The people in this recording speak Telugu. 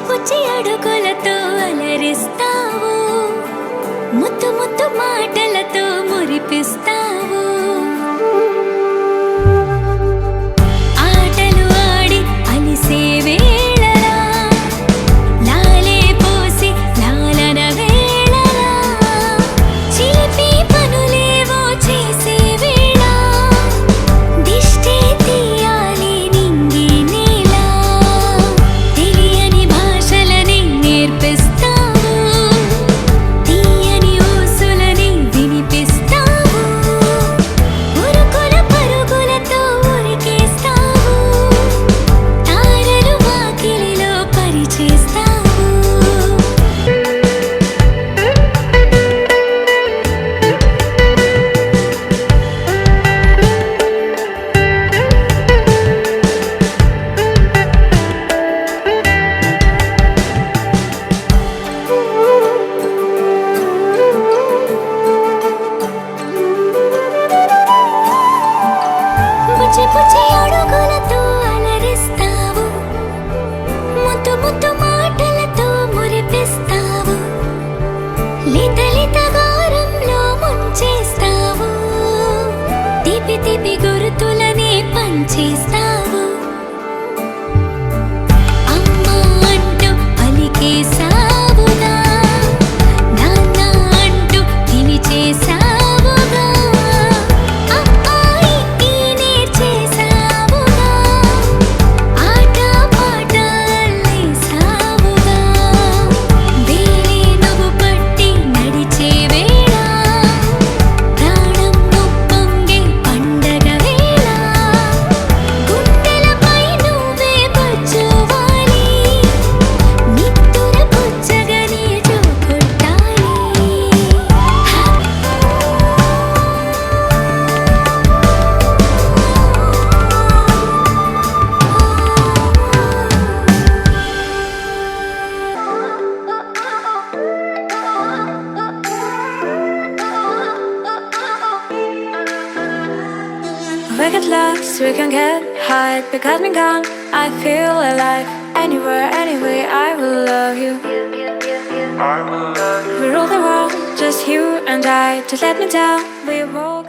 పుచ్చి అడుగులతో అలరిస్తావు, ముద్దు ముద్దు మాటలతో మురిపిస్తావు. ఆటలు ఆడి అలిసే వేళలా, లాలే పోసి లాలన వేళలా, చిలిపి పనులేవో చేసే వేళ, దిష్టి తీయాలి నింగి నేల, తెలియని భాషలని నేర్పిస్తావు, తీయని ఊసులని వినిపిస్తావు, ఉరుకుల పరుగులతో ఉరికేస్తావు, తారలు వాకిలిలో పరిచేస్తావు. పుచ్చి పుచ్చి అడుగులతో అలరిస్తావు, ముద్దు ముద్దు మాటలతో మురిపిస్తావు, లిత లిత గారంలో ముంచేస్తావు, తీపి తీపి గుర్తులని పంచేస్తావు. అమ్మా అంటూ పలికేసావుగా, నాన్న అంటూ పిలిచేసావుగా, అమ్మాయి నేర్చేసావుగా, ఆట పాట అల్లేసావుగా, వేరే నువ్వు పట్టి నడిచే వేళ, ప్రాణం ఉప్పొంగే పండగ వేళ, గుండెలపై నువ్వే కూర్చోవాలి, నిత్తుర పుచ్చగని జోకొట్టాలి. We get lost, we can get high. Because me gone, I feel alive. Anywhere, anyway, I will love you. We rule the world, just you and I. Just let me down, we walk.